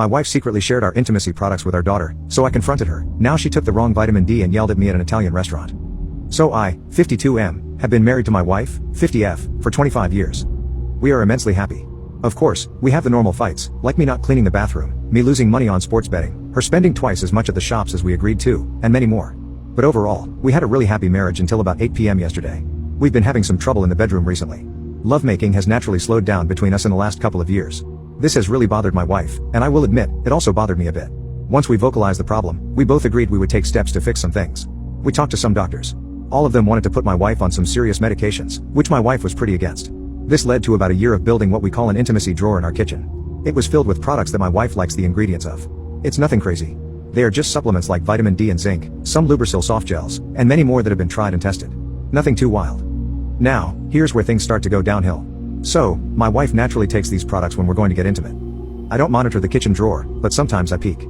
My wife secretly shared our intimacy products with our daughter, so I confronted her. Now she took the wrong vitamin D and yelled at me at an Italian restaurant. So I, 52M, have been married to my wife, 50F, for 25 years. We are immensely happy. Of course, we have the normal fights, like me not cleaning the bathroom, me losing money on sports betting, her spending twice as much at the shops as we agreed to, and many more. But overall, we had a really happy marriage until about 8 p.m. yesterday. We've been having some trouble in the bedroom recently. Lovemaking has naturally slowed down between us in the last couple of years. This has really bothered my wife, and I will admit, it also bothered me a bit. Once we vocalized the problem, we both agreed we would take steps to fix some things. We talked to some doctors. All of them wanted to put my wife on some serious medications, which my wife was pretty against. This led to about a year of building what we call an intimacy drawer in our kitchen. It was filled with products that my wife likes the ingredients of. It's nothing crazy. They are just supplements like vitamin D and zinc, some Lubrisil soft gels, and many more that have been tried and tested. Nothing too wild. Now, here's where things start to go downhill. So, my wife naturally takes these products when we're going to get intimate. I don't monitor the kitchen drawer, but sometimes I peek.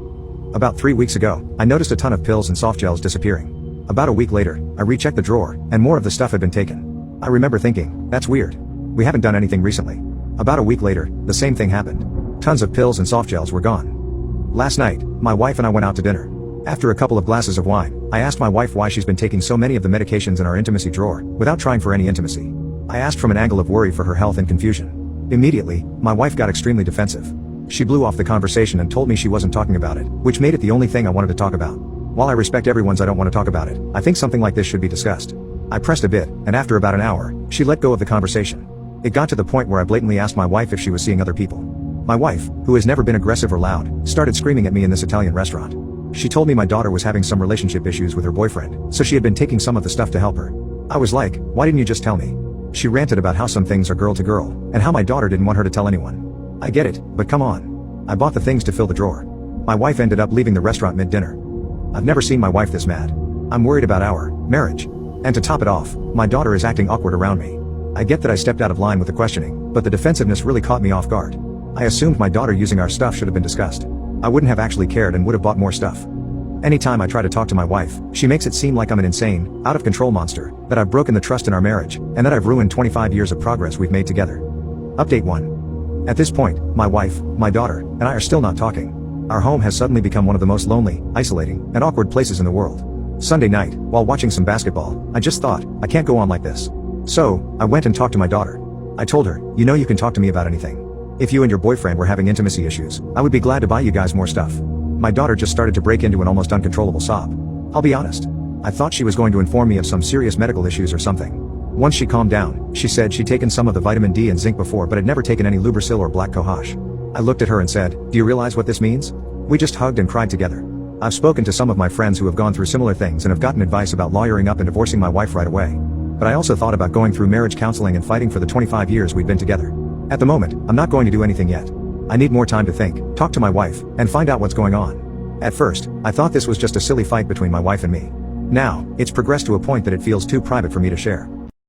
About 3 weeks ago, I noticed a ton of pills and soft gels disappearing. About a week later, I rechecked the drawer, and more of the stuff had been taken. I remember thinking, that's weird. We haven't done anything recently. About a week later, the same thing happened. Tons of pills and soft gels were gone. Last night, my wife and I went out to dinner. After a couple of glasses of wine, I asked my wife why she's been taking so many of the medications in our intimacy drawer, without trying for any intimacy. I asked from an angle of worry for her health and confusion. Immediately, my wife got extremely defensive. She blew off the conversation and told me she wasn't talking about it, which made it the only thing I wanted to talk about. While I respect everyone's I don't want to talk about it, I think something like this should be discussed. I pressed a bit, and after about an hour, she let go of the conversation. It got to the point where I blatantly asked my wife if she was seeing other people. My wife, who has never been aggressive or loud, started screaming at me in this Italian restaurant. She told me my daughter was having some relationship issues with her boyfriend, so she had been taking some of the stuff to help her. I was like, why didn't you just tell me? She ranted about how some things are girl to girl, and how my daughter didn't want her to tell anyone. I get it, but come on. I bought the things to fill the drawer. My wife ended up leaving the restaurant mid-dinner. I've never seen my wife this mad. I'm worried about our marriage. And to top it off, my daughter is acting awkward around me. I get that I stepped out of line with the questioning, but the defensiveness really caught me off guard. I assumed my daughter using our stuff should have been discussed. I wouldn't have actually cared and would have bought more stuff. Anytime I try to talk to my wife, she makes it seem like I'm an insane, out-of-control monster, that I've broken the trust in our marriage, and that I've ruined 25 years of progress we've made together. Update 1. At this point, my wife, my daughter, and I are still not talking. Our home has suddenly become one of the most lonely, isolating, and awkward places in the world. Sunday night, while watching some basketball, I just thought, I can't go on like this. So, I went and talked to my daughter. I told her, you know you can talk to me about anything. If you and your boyfriend were having intimacy issues, I would be glad to buy you guys more stuff. My daughter just started to break into an almost uncontrollable sob. I'll be honest. I thought she was going to inform me of some serious medical issues or something. Once she calmed down, she said she'd taken some of the vitamin D and zinc before but had never taken any Lubrisil or black cohosh. I looked at her and said, do you realize what this means? We just hugged and cried together. I've spoken to some of my friends who have gone through similar things and have gotten advice about lawyering up and divorcing my wife right away. But I also thought about going through marriage counseling and fighting for the 25 years we'd been together. At the moment, I'm not going to do anything yet. I need more time to think, talk to my wife, and find out what's going on. At first, I thought this was just a silly fight between my wife and me. Now, it's progressed to a point that it feels too private for me to share.